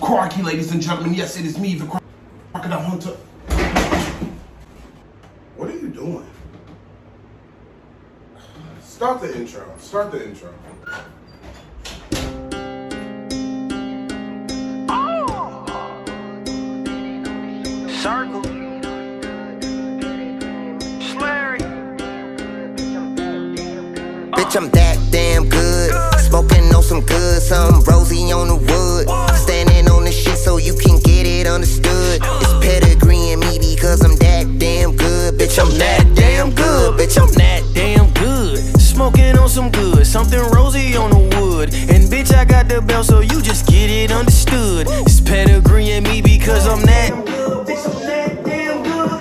Crikey, ladies and gentlemen, yes, it is me, the Crocodile Hunter. What are you doing? Start the intro. Circle. Slurry. Bitch, I'm that damn good. Smoking on some good, some rosy on the wood. Standing on the shit so you can get it understood. It's pedigree in me because I'm that damn good. Bitch, I'm that damn good. Bitch, I'm that damn good. Smoking on some good, something rosy on the wood. And bitch, I got the belt so you just get it understood. It's pedigree in me because I'm that good. Bitch, I'm that damn good.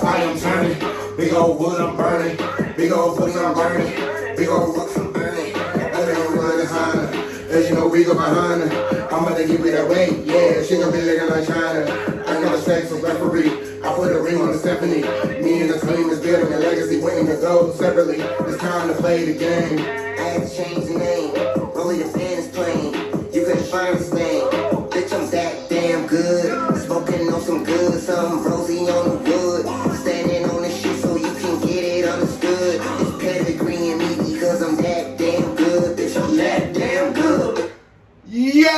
I am turning, big old wood I'm burning, big old pussy I'm burning, big old rooks I'm burning. I think I'm running behind her, and you know we go behind her. I'm about to give it that weight, yeah, she gon' be looking like China. I got a sex of referee, I put a ring on the symphony. Me and the team is building a legacy, winning the gold separately. It's time to play the game. I had to change the name. Rolling your pen is plain. You couldn't find this thing. Bitch, I'm that damn good. Smoking on some good, some rosy on the wood. Standing on the shit so you can get it understood. It's pedigree in me because I'm that damn good. Bitch, I'm that damn good. Yeah,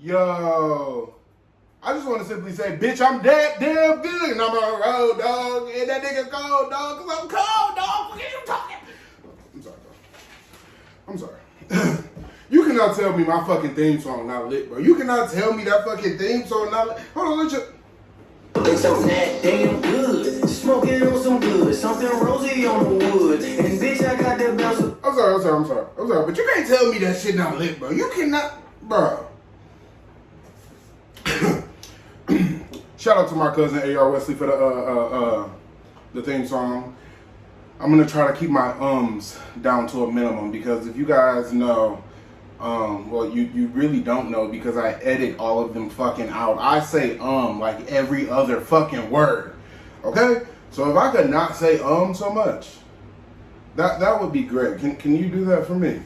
yo. I just want to simply say, bitch, I'm that damn good, and I'm on the road, dog. And that nigga cold, dog, cause I'm cold, dog. What are you talking? I'm sorry, dog. You cannot tell me my fucking theme song not lit, bro. You cannot tell me that fucking theme song not lit. Hold on, let you. Bitch, I'm that damn good. Smoking on some good, something rosy on the wood. And bitch, I got the belt so I'm sorry, but you can't tell me that shit not lit, bro. You cannot, bro. Shout out to my cousin A.R. Wesley for the theme song. I'm gonna try to keep my ums down to a minimum because if you guys know, well, you really don't know because I edit all of them fucking out. I say like every other fucking word. Okay? So if I could not say so much, that would be great. Can you do that for me?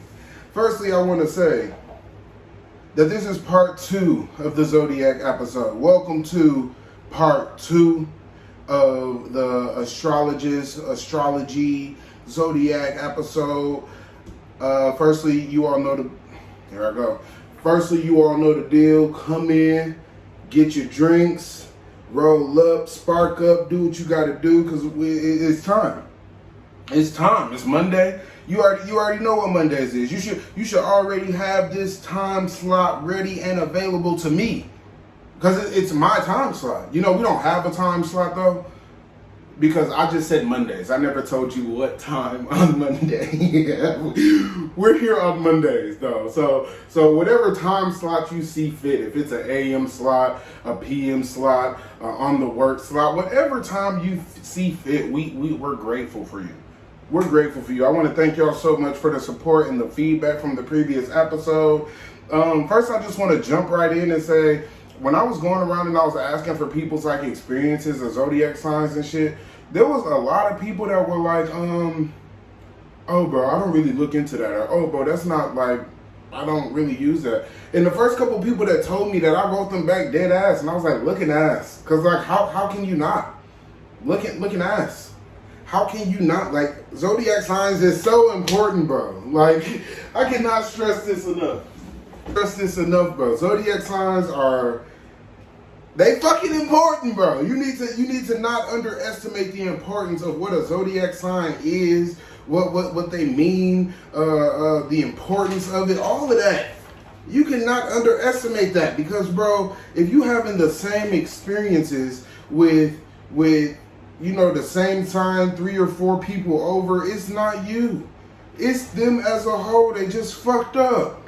Firstly, I want to say that this is part 2 of the Zodiac episode. Welcome to part 2 of the Astrology Zodiac episode. Firstly, you all know the deal. Come in, get your drinks, roll up, spark up, do what you got to do because it's time. It's time. It's Monday. You already know what Mondays is. You should already have this time slot ready and available to me because it's my time slot. You know, we don't have a time slot though because I just said Mondays. I never told you what time on Monday. We're here on Mondays though. So whatever time slot you see fit, if it's an AM slot, a PM slot, on the work slot, whatever time you see fit, we're grateful for you. We're grateful for you. I want to thank y'all so much for the support and the feedback from the previous episode. First, I just want to jump right in and say, when I was going around and I was asking for people's like experiences of zodiac signs and shit, there was a lot of people that were like, oh bro, I don't really look into that. Or, oh bro, that's not like, I don't really use that. And the first couple people that told me that, I wrote them back dead ass. And I was like, looking ass. Cause like, how can you not? Looking ass. How can you not? Like, zodiac signs is so important, bro. Like, I cannot stress this enough. Bro. Zodiac signs they fucking important, bro. You need to not underestimate the importance of what a zodiac sign is, what they mean, the importance of it, all of that. You cannot underestimate that because, bro, if you having the same experiences with you know, the same sign 3 or 4 people over, it's not you. It's them as a whole. They just fucked up.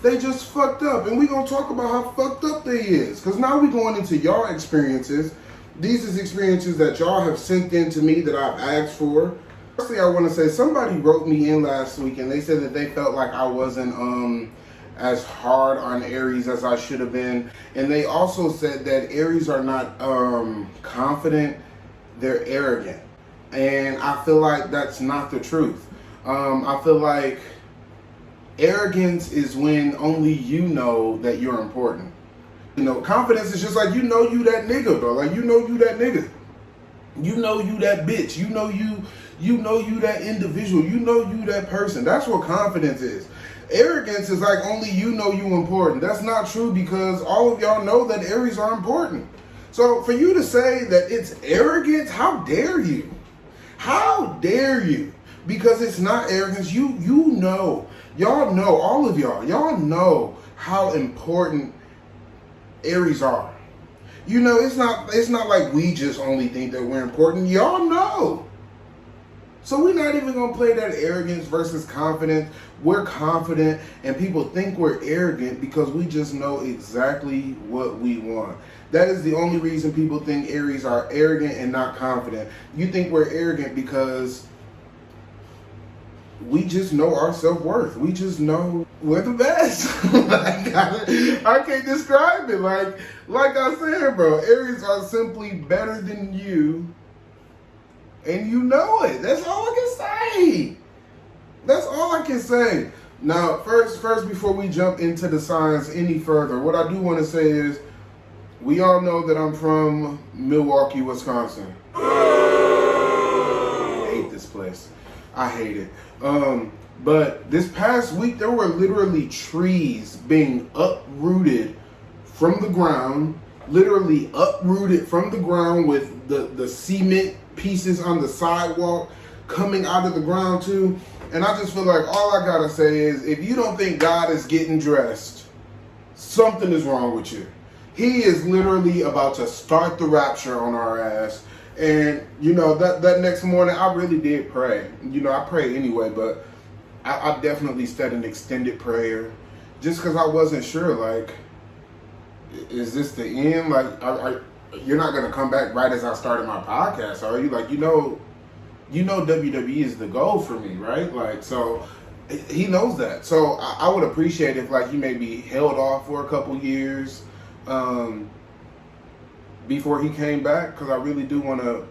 And we gonna talk about how fucked up they is. Because now we going into y'all experiences. These is experiences that y'all have sent in to me that I've asked for. Firstly, I want to say somebody wrote me in last week and they said that they felt like I wasn't as hard on Aries as I should have been. And they also said that Aries are not confident, they're arrogant. And I feel like that's not the truth. I feel like arrogance is when only you know that you're important. You know, confidence is just like, you know you that nigga, bro. Like, you know you that nigga. You know you that bitch. You know you that individual. You know you that person. That's what confidence is. Arrogance is like only you know you important. That's not true, because all of y'all know that Aries are important. So for you to say that it's arrogance, how dare you? How dare you? Because it's not arrogance. You know. Y'all know, all of y'all know how important Aries are. You know, it's not like we just only think that we're important. Y'all know. So we're not even gonna play that arrogance versus confidence. We're confident, and people think we're arrogant because we just know exactly what we want. That is the only reason people think Aries are arrogant and not confident. You think we're arrogant because we just know our self-worth. We just know we're the best. I can't describe it. Like I said, bro, Aries are simply better than you, and you know it. That's all I can say. That's all I can say. Now, first, before we jump into the signs any further, what I do want to say is, we all know that I'm from Milwaukee, Wisconsin. I hate this place. I hate it. But this past week, there were literally trees being uprooted from the ground, literally uprooted from the ground, with the cement pieces on the sidewalk coming out of the ground too. And I just feel like all I gotta say is, if you don't think God is getting dressed, something is wrong with you. He is literally about to start the rapture on our ass. And, you know, that next morning, I really did pray. You know, I pray anyway, but I definitely said an extended prayer just because I wasn't sure, like, is this the end? Like, you're not going to come back right as I started my podcast, are you? Like, you know WWE is the goal for me, right? Like, so he knows that. So I would appreciate if, like, he maybe held off for a couple years before he came back, because I really do want to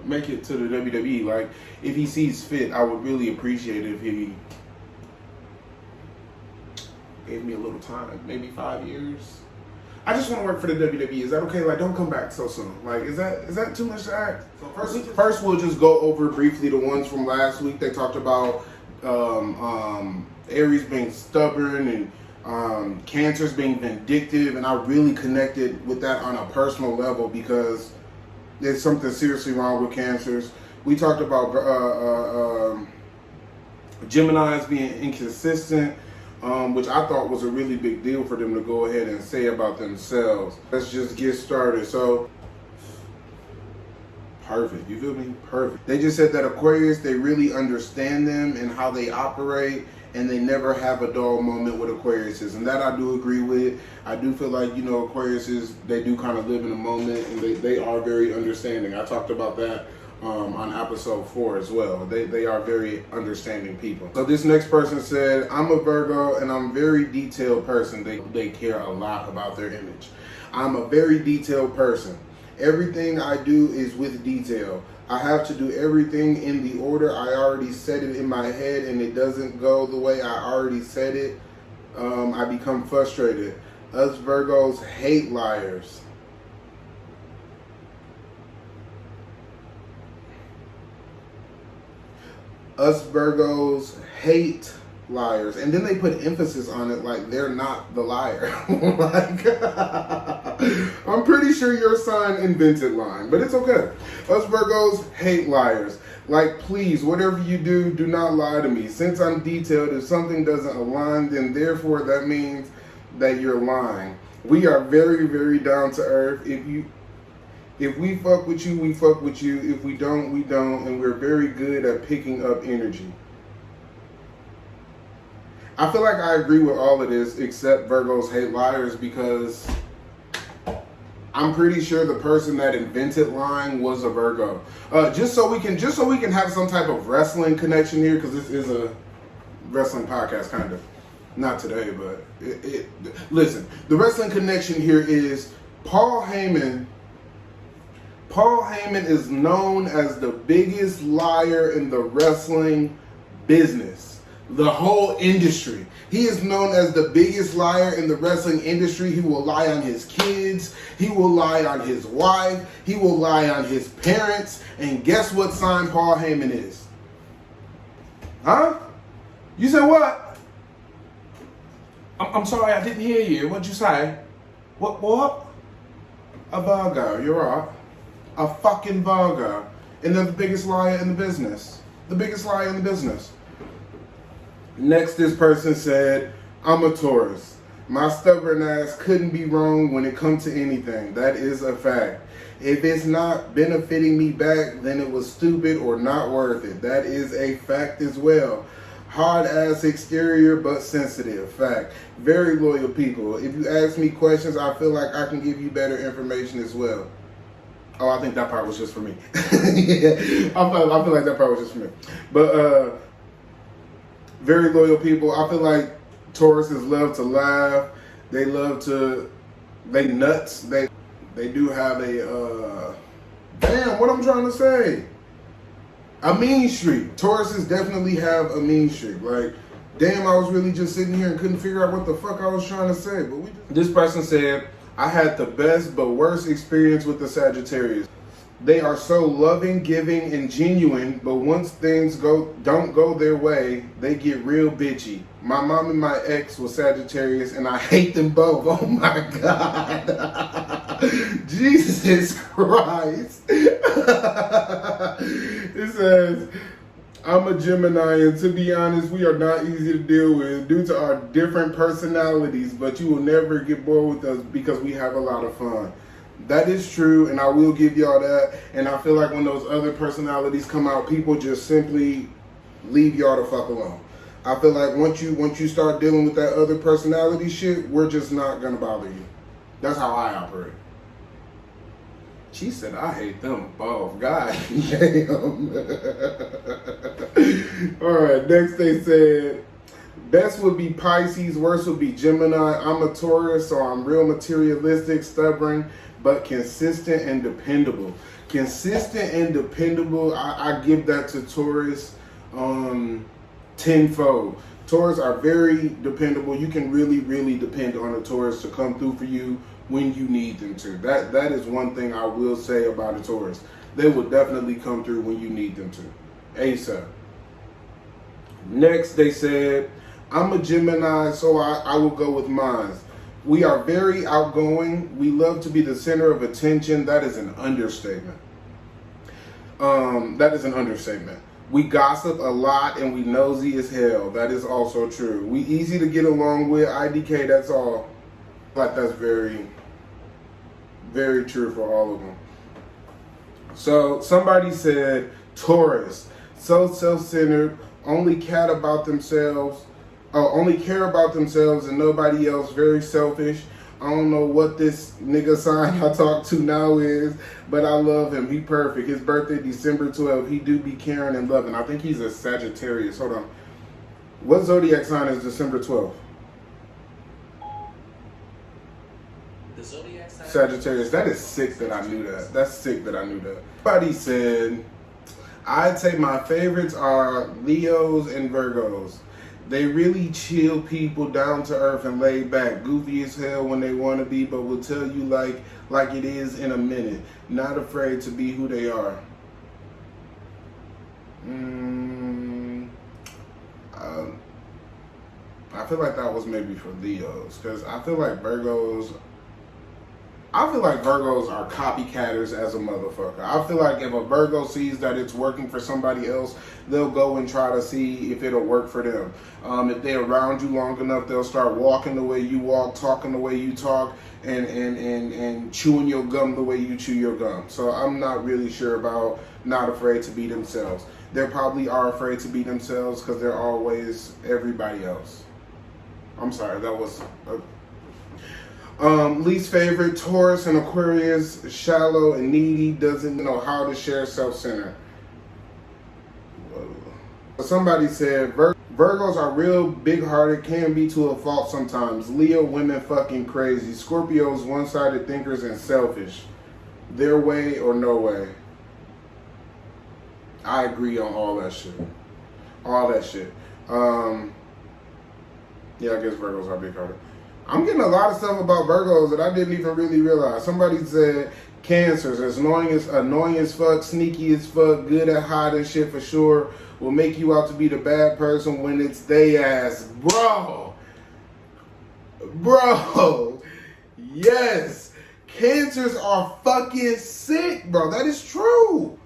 make it to the WWE. Like, if he sees fit, I would really appreciate it if he gave me a little time, maybe 5 years. I just want to work for the WWE. Is that okay? Like, don't come back so soon. Like, is that too much to ask? So first we'll just go over briefly the ones from last week. They talked about Aries being stubborn and Cancer's being vindictive, and I really connected with that on a personal level because there's something seriously wrong with Cancers. We talked about Geminis being inconsistent, which I thought was a really big deal for them to go ahead and say about themselves. Let's just get started. So, perfect. You feel me? Perfect. They just said that Aquarius, they really understand them and how they operate, and they never have a dull moment with Aquariuses. And that I do agree with. I do feel like, you know, Aquariuses, they do kind of live in a moment, and they are very understanding. I talked about that on episode 4 as well. They are very understanding people. So this next person said, I'm a Virgo and I'm a very detailed person. They care a lot about their image. I'm a very detailed person. Everything I do is with detail. I have to do everything in the order I already said it in my head, and it doesn't go the way I already said it. I become frustrated. Us Virgos hate liars. Us Virgos hate liars. And then they put emphasis on it like they're not the liar. Like, I'm pretty sure your sign invented lying, but it's okay. Us Virgos hate liars. Like, please, whatever you do, do not lie to me. Since I'm detailed, if something doesn't align, then therefore that means that you're lying. We are very, very down to earth. If we fuck with you, we fuck with you. If we don't, we don't. And we're very good at picking up energy. I feel like I agree with all of this except Virgos hate liars, because I'm pretty sure the person that invented lying was a Virgo. Just so we can have some type of wrestling connection here, because this is a wrestling podcast, kind of. Not today, but listen. The wrestling connection here is Paul Heyman. Paul Heyman is known as the biggest liar in the wrestling business. The whole industry. He is known as the biggest liar in the wrestling industry. He will lie on his kids. He will lie on his wife. He will lie on his parents. And guess what sign Paul Heyman is? Huh? You said what? I'm sorry, I didn't hear you. What'd you say? What? A Virgo, you're right. A fucking Virgo. And they're the biggest liar in the business. The biggest liar in the business. Next, this person said, I'm a Taurus. My stubborn ass couldn't be wrong when it comes to anything. That is a fact. If it's not benefiting me back, then it was stupid or not worth it. That is a fact as well. Hard ass exterior, but sensitive. Fact. Very loyal people. If you ask me questions, I feel like I can give you better information as well. Oh, I think that part was just for me. Yeah, I feel like that part was just for me. But, very loyal people. I feel like Tauruses love to laugh. They nuts. They do have a, damn, what I'm trying to say? A mean streak. Tauruses definitely have a mean streak. Like, damn, I was really just sitting here and couldn't figure out what the fuck I was trying to say. But this person said, I had the best but worst experience with the Sagittarius. They are so loving, giving, and genuine, but once things don't go their way, they get real bitchy. My mom and my ex was Sagittarius, and I hate them both. Oh my God. Jesus Christ. It says, I'm a Gemini, and to be honest, we are not easy to deal with due to our different personalities, but you will never get bored with us because we have a lot of fun. That is true, and I will give y'all that. And I feel like when those other personalities come out, people just simply leave y'all the fuck alone. I feel like once you start dealing with that other personality shit, we're just not gonna bother you. That's how I operate. She said, I hate them both. God damn. Alright, next they said, best would be Pisces, worst would be Gemini. I'm a Taurus, so I'm real materialistic, stubborn, but consistent and dependable. Consistent and dependable, I give that to Taurus tenfold. Taurus are very dependable. You can really, really depend on a Taurus to come through for you when you need them to. That is one thing I will say about a Taurus. They will definitely come through when you need them to. ASAP. Next, they said, I'm a Gemini, so I will go with mine. We are very outgoing. We love to be the center of attention. That is an understatement. That is an understatement. We gossip a lot and we nosy as hell. That is also true. We easy to get along with. IDK, that's all. Like that's very, very true for all of them. So somebody said Taurus, so self-centered, only care about themselves and nobody else, very selfish. I don't know what this nigga sign I talk to now is, but I love him. He perfect. His birthday December 12th. He do be caring and loving. I think he's a Sagittarius. Hold on. What zodiac sign is December 12th? The zodiac sign? Sagittarius. That is sick that I knew that. That's sick that I knew that. Somebody said, I'd say my favorites are Leos and Virgos. They really chill people, down to earth and laid back. Goofy as hell when they want to be, but will tell you like it is in a minute. Not afraid to be who they are. I feel like that was maybe for Leos, because I feel like Virgos are copycatters as a motherfucker. I feel like if a Virgo sees that it's working for somebody else, they'll go and try to see if it'll work for them. If they're around you long enough, they'll start walking the way you walk, talking the way you talk, and chewing your gum the way you chew your gum. So I'm not really sure about not afraid to be themselves. They probably are afraid to be themselves because they're always everybody else. I'm sorry, that was... least favorite, Taurus and Aquarius, shallow and needy, doesn't know how to share, self-centered. Somebody said, Virgos are real big-hearted, can be to a fault sometimes. Leo, women fucking crazy. Scorpios, one-sided thinkers and selfish. Their way or no way. I agree on all that shit. All that shit. Yeah, I guess Virgos are big hearted. I'm getting a lot of stuff about Virgos that I didn't even really realize. Somebody said Cancers, as annoying as fuck, sneaky as fuck, good at hiding shit for sure, will make you out to be the bad person when it's they ass. Bro, yes. Cancers are fucking sick, bro. That is true.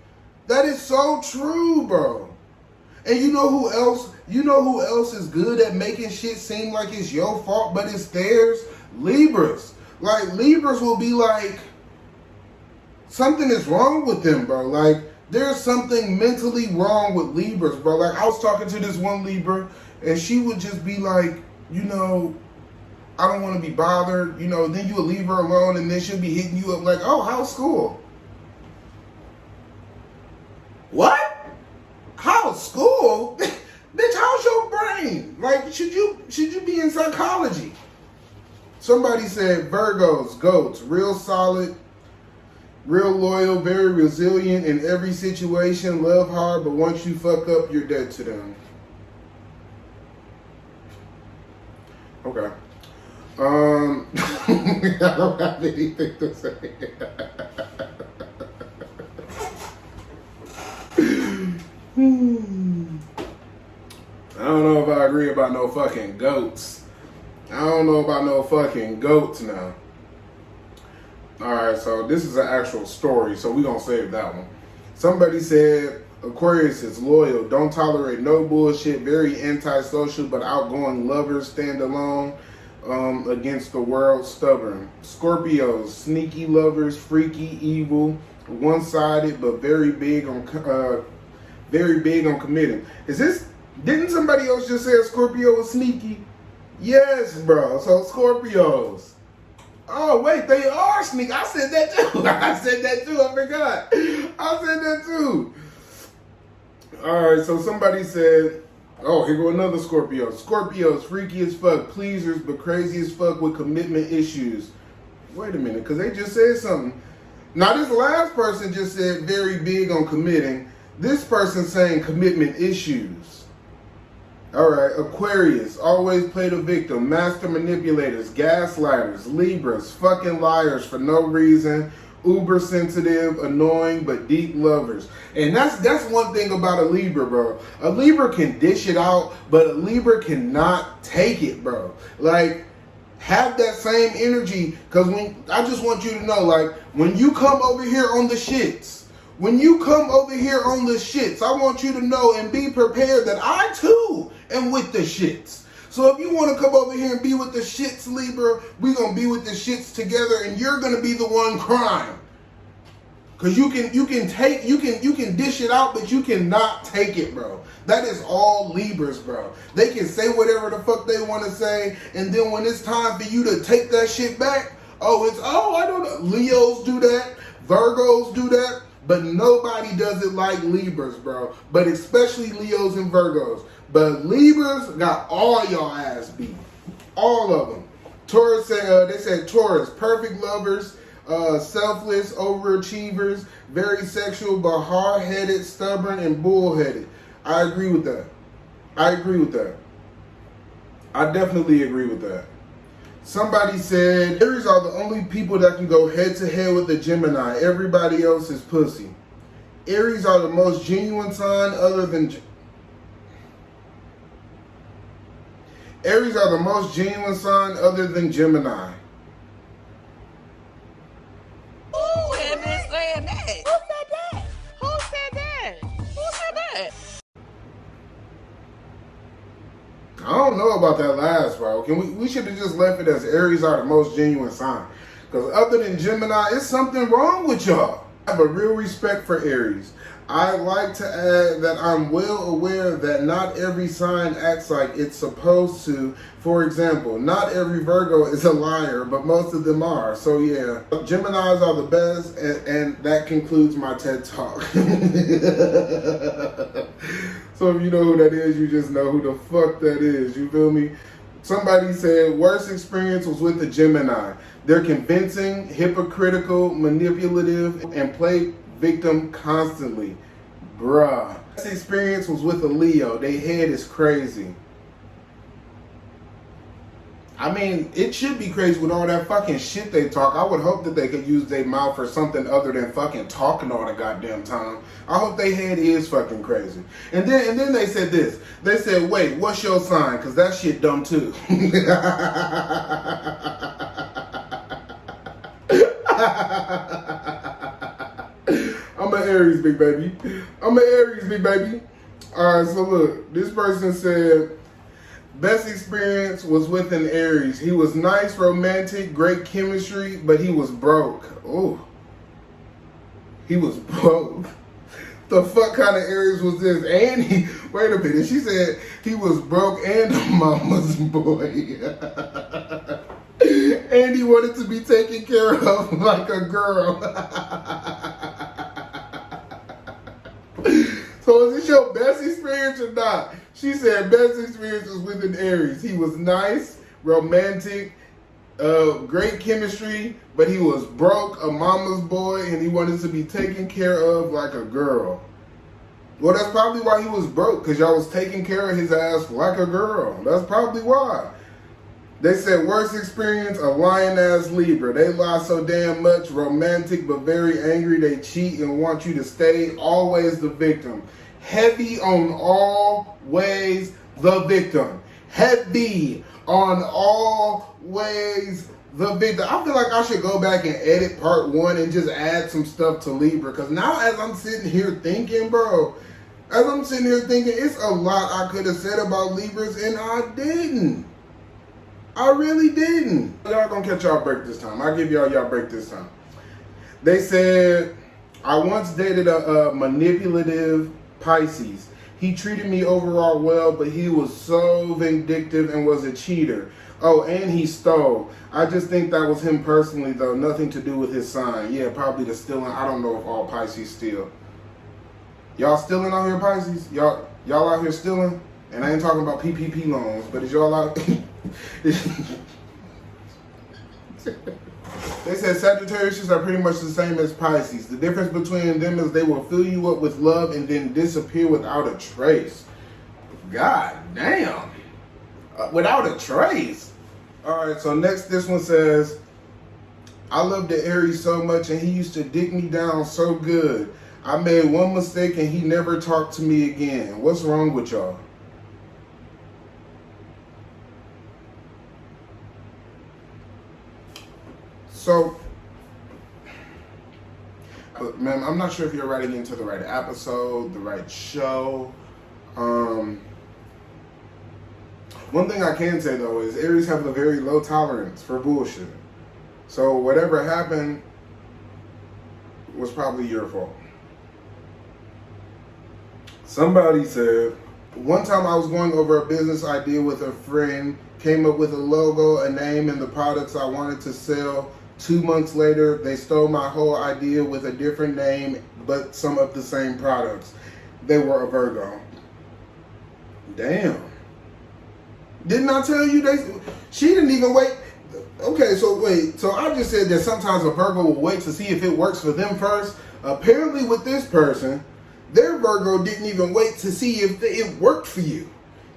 That is so true, bro. And you know who else? You know who else is good at making shit seem like it's your fault, but it's theirs? Libras. Like, Libras will be like, something is wrong with them, bro. Like, there's something mentally wrong with Libras, bro. Like, I was talking to this one Libra, and she would just be like, you know, I don't want to be bothered. You know, then you would leave her alone, and then she'll be hitting you up like, oh, how's school? What? How's school? Bitch, how's your brain? Like, should you be in psychology? Somebody said Virgos, goats, real solid, real loyal, very resilient in every situation, love hard, but once you fuck up, you're dead to them. Okay. I don't have anything to say. I don't know if I agree about no fucking goats. I don't know about no fucking goats now. Alright, so this is an actual story, so we're gonna save that one. Somebody said Aquarius is loyal, don't tolerate no bullshit, very antisocial but outgoing lovers, stand alone against the world, stubborn. Scorpios, sneaky lovers, freaky, evil, one-sided but very big on committing. Didn't somebody else just say a Scorpio was sneaky? Yes, bro. So Scorpios. Oh, wait, they are sneaky. I said that too. I forgot. I said that too. All right, so somebody said, oh, here go another Scorpio. Scorpios, freaky as fuck, pleasers, but crazy as fuck with commitment issues. Wait a minute, because they just said something. Now, this last person just said very big on committing. This person saying commitment issues. All right, Aquarius, always play the victim, master manipulators, gaslighters, Libras, fucking liars for no reason, uber sensitive, annoying, but deep lovers. And that's one thing about a Libra, bro. A Libra can dish it out, but a Libra cannot take it, bro. Like, have that same energy, because I just want you to know, like, when you come over here on the shits, I want you to know and be prepared that I too am with the shits. So if you want to come over here and be with the shits, Libra, we're going to be with the shits together, and you're going to be the one crying. Cause you can dish it out, but you cannot take it, bro. That is all Libras, bro. They can say whatever the fuck they want to say, and then when it's time for you to take that shit back, I don't know. Leos do that, Virgos do that. But nobody does it like Libras, bro. But especially Leos and Virgos. But Libras got all y'all ass beat. All of them. Taurus said, they said Taurus, perfect lovers, selfless, overachievers, very sexual, but hard-headed, stubborn, and bullheaded. I agree with that. I definitely agree with that. Somebody said, Aries are the only people that can go head-to-head with the Gemini. Everybody else is pussy. Aries are the most genuine sign other than... Aries are the most genuine sign other than Gemini. Who had been saying that? Who said that? I don't know about that last, bro. We should have just left it as Aries are the most genuine sign. Because other than Gemini, it's something wrong with y'all. I have a real respect for Aries. I like to add that I'm well aware that not every sign acts like it's supposed to. For example, not every Virgo is a liar, but most of them are. So yeah, Geminis are the best, and that concludes my TED Talk. So if you know who that is, you just know who the fuck that is. You feel me? Somebody said, worst experience was with the Gemini. They're convincing, hypocritical, manipulative, and play victim constantly. Bruh. This experience was with a Leo. They head is crazy. I mean, it should be crazy with all that fucking shit they talk. I would hope that they could use their mouth for something other than fucking talking all the goddamn time. I hope their head is fucking crazy. And then they said this. They said, wait, what's your sign? Because that shit dumb too. I'm an Aries, big baby. I'm an Aries, big baby. Alright, so look. This person said, best experience was with an Aries. He was nice, romantic, great chemistry, but he was broke. Ooh. He was broke. The fuck kind of Aries was this? And he, wait a minute, she said he was broke and a mama's boy. And he wanted to be taken care of like a girl. So is this your best experience or not? She said best experience was with an Aries. He was nice, romantic, great chemistry, but he was broke, a mama's boy, and he wanted to be taken care of like a girl. Well, that's probably why he was broke, because y'all was taking care of his ass like a girl. That's probably why. They said worst experience, a lion-ass Libra. They lie so damn much, romantic but very angry. They cheat and want you to stay, always the victim. Heavy on always the victim. Heavy on always the victim. I feel like I should go back and edit part 1 and just add some stuff to Libra. Because now as I'm sitting here thinking, bro, it's a lot I could have said about Libras and I didn't. I really didn't. Y'all gonna catch y'all break this time. I'll give y'all break this time. They said, I once dated a manipulative Pisces. He treated me overall well, but he was so vindictive and was a cheater. Oh, and he stole. I just think that was him personally, though. Nothing to do with his sign. Yeah, probably the stealing. I don't know if all Pisces steal. Y'all stealing out here, Pisces? Y'all out here stealing? And I ain't talking about PPP loans, but is y'all out... They said Sagittarius are pretty much the same as Pisces. The difference between them is they will fill you up with love and then disappear without a trace. God damn. Without a trace. Alright, so next this one says, I love the Aries so much and he used to dick me down so good. I made one mistake and he never talked to me again. What's wrong with y'all? So, man, I'm not sure if you're writing into the right episode, the right show. One thing I can say, though, is Aries have a very low tolerance for bullshit. So whatever happened was probably your fault. Somebody said, one time I was going over a business idea with a friend, came up with a logo, a name, and the products I wanted to sell. 2 months later, they stole my whole idea with a different name, but some of the same products. They were a Virgo. Damn. Didn't I tell you she didn't even wait? Okay, so wait. So I just said that sometimes a Virgo will wait to see if it works for them first. Apparently with this person, their Virgo didn't even wait to see if it worked for you.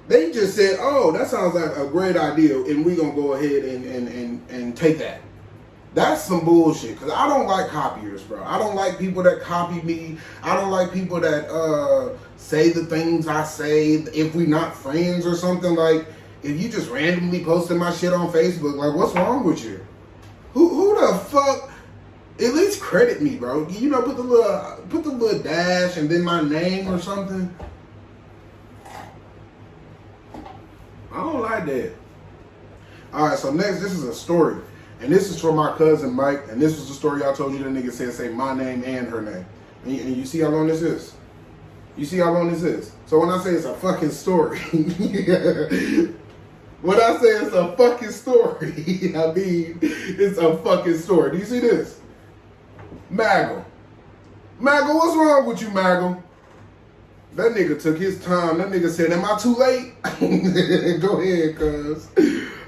They just said, oh, that sounds like a great idea, and we're going to go ahead and take that. That's some bullshit, because I don't like copiers, bro. I don't like people that copy me. I don't like people that say the things I say if we're not friends or something. Like, if you just randomly posting my shit on Facebook, like, what's wrong with you? Who the fuck? At least credit me, bro. You know, put the little dash and then my name or something. I don't like that. All right, so next, this is a story. And this is for my cousin Mike, and this was the story I told you the nigga said say my name and her name. And you see how long this is? You see how long this is? So when I say it's a fucking story, when I say it's a fucking story, I mean it's a fucking story. Do you see this? Maggle. Maggle, what's wrong with you, Maggle? That nigga took his time. That nigga said, am I too late? Go ahead, cuz.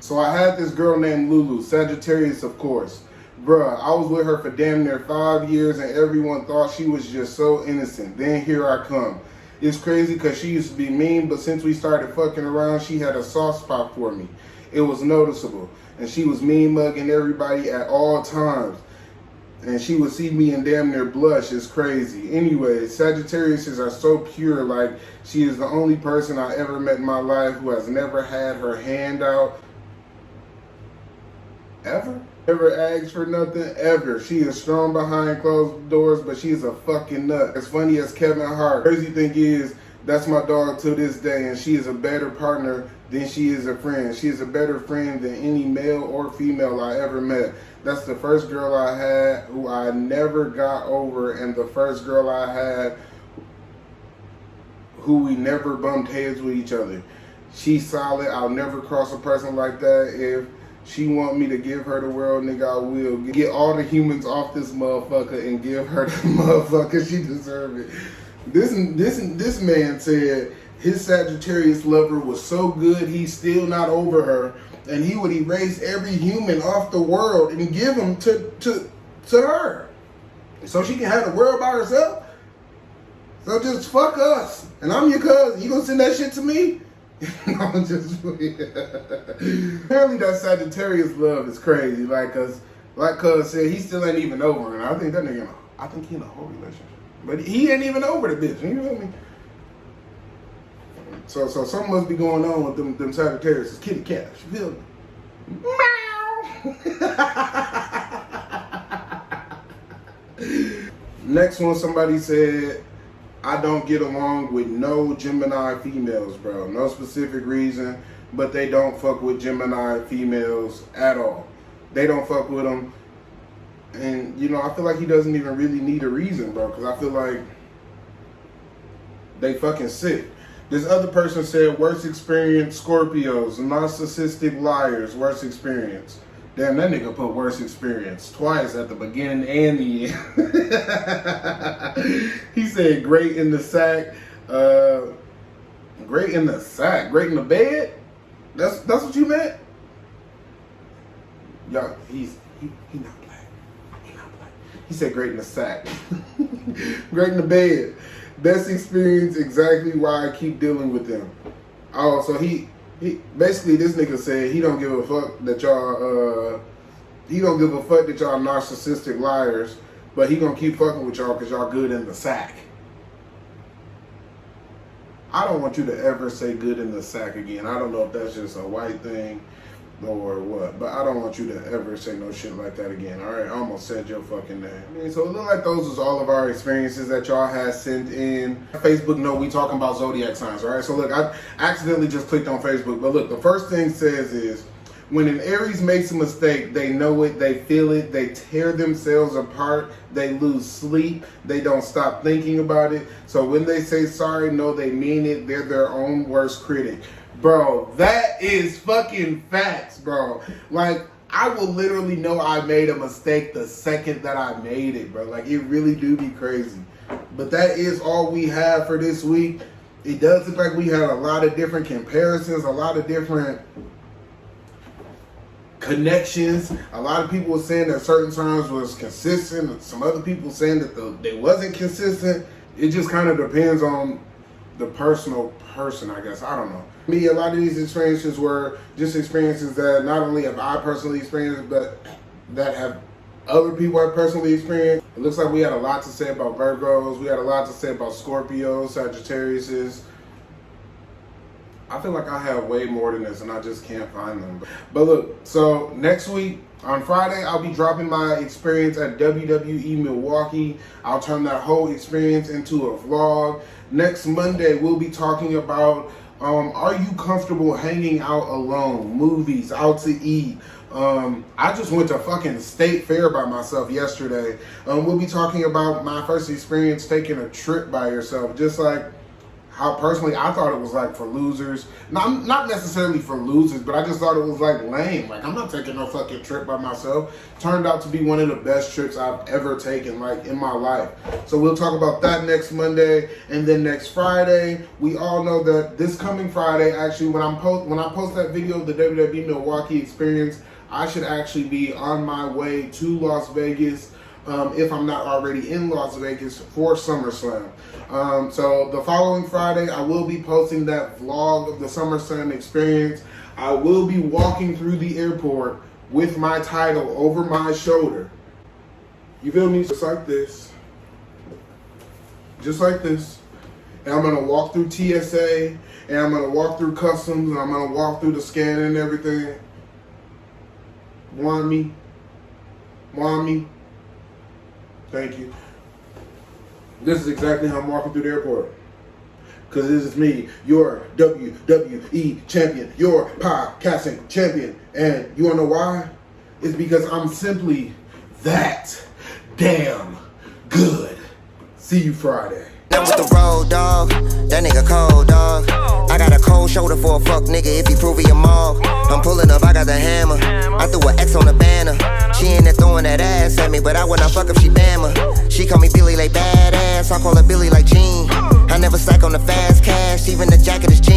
So I had this girl named Lulu, Sagittarius, of course. Bruh, I was with her for damn near 5 years and everyone thought she was just so innocent. Then here I come. It's crazy because she used to be mean, but since we started fucking around, she had a soft spot for me. It was noticeable. And she was mean mugging everybody at all times. And she would see me and damn near blush. It's crazy. Anyway, Sagittariuses are so pure. Like, she is the only person I ever met in my life who has never had her hand out. Ever? Never asked for nothing, ever. She is strong behind closed doors, but she's a fucking nut. As funny as Kevin Hart. Crazy thing is, that's my dog to this day, and she is a better partner than she is a friend. She is a better friend than any male or female I ever met. That's the first girl I had who I never got over, and the first girl I had who we never bumped heads with each other. She's solid. I'll never cross a person like that. If she want me to give her the world, nigga, I will. Get all the humans off this motherfucker and give her the motherfucker she deserve it. This man said his Sagittarius lover was so good he's still not over her, and he would erase every human off the world and give them to her, so she can have the world by herself. So just fuck us, and I'm your cousin. You gonna send that shit to me? No, I'm just apparently that Sagittarius love is crazy. Like cuz said, he still ain't even over her. And I think that nigga, I think he in a whole relationship. But he ain't even over the bitch, you feel me? So something must be going on with them Sagittarius. It's kitty cats, you feel me? Meow! Next one, somebody said, I don't get along with no Gemini females, bro. No specific reason, but they don't fuck with Gemini females at all. They don't fuck with them. And, you know, I feel like he doesn't even really need a reason, bro, because I feel like they fucking sick. This other person said, worst experience, Scorpios, narcissistic liars, worst experience. Damn, that nigga put worst experience twice at the beginning and the end. He said, great in the sack. Great in the sack. Great in the bed? That's what you meant? Y'all, he not black. He not black. He said great in the sack. Great in the bed. Best experience, exactly why I keep dealing with them. Oh, so he basically, this nigga said he don't give a fuck that y'all narcissistic liars, but he gonna keep fucking with y'all because y'all good in the sack. I don't want you to ever say good in the sack again. I don't know if that's just a white thing or what, but I don't want you to ever say no shit like that again. All right, I almost said your fucking name. I mean, so it looked like those was all of our experiences that y'all had sent in. Facebook note, we talking about zodiac signs, all right? So look, I accidentally just clicked on Facebook, but look, the first thing says is, when an Aries makes a mistake, they know it, they feel it, they tear themselves apart, they lose sleep, they don't stop thinking about it. So when they say sorry, no, they mean it, they're their own worst critic. Bro, that is fucking facts, bro. Like, I will literally know I made a mistake the second that I made it, bro. Like, it really do be crazy. But that is all we have for this week. It does look like we had a lot of different comparisons, a lot of different connections. A lot of people were saying that certain times was consistent. Some other people saying that they wasn't consistent. It just kind of depends on the personal person, I guess. I don't know. Me, a lot of these experiences were just experiences that not only have I personally experienced, but that have other people have personally experienced. It looks like we had a lot to say about Virgos. We had a lot to say about Scorpios, Sagittariuses. I feel like I have way more than this and I just can't find them. But look, so next week, on Friday, I'll be dropping my experience at WWE Milwaukee. I'll turn that whole experience into a vlog. Next Monday, we'll be talking about, are you comfortable hanging out alone? Movies, out to eat. I just went to fucking State Fair by myself yesterday. We'll be talking about my first experience taking a trip by yourself. Just like how personally I thought it was like for losers. Not necessarily for losers, but I just thought it was like lame. Like, I'm not taking no fucking trip by myself. Turned out to be one of the best trips I've ever taken, like, in my life. So we'll talk about that next Monday. And then next Friday, we all know that this coming Friday, actually, when I post that video of the WWE Milwaukee experience, I should actually be on my way to Las Vegas, if I'm not already in Las Vegas for SummerSlam. So the following Friday, I will be posting that vlog of the SummerSlam experience. I will be walking through the airport with my title over my shoulder. You feel me? Just like this. Just like this. And I'm going to walk through TSA, and I'm going to walk through customs, and I'm going to walk through the scan and everything. Want me? Want me? Thank you. This is exactly how I'm walking through the airport. Because this is me, your WWE champion, your podcasting champion. And you want to know why? It's because I'm simply that damn good. See you Friday. That was the road, dog. That nigga cold, dog. I got a cold shoulder for a fuck nigga if he prove he a mog. I'm pulling up, I got the hammer. I threw an X on the banner. She ain't there throwing that ass at me, but I wouldn't fuck if she Bama. She call me Billy like badass, I call her Billy like Jean. I never slack on the fast cash, even the jacket is jean.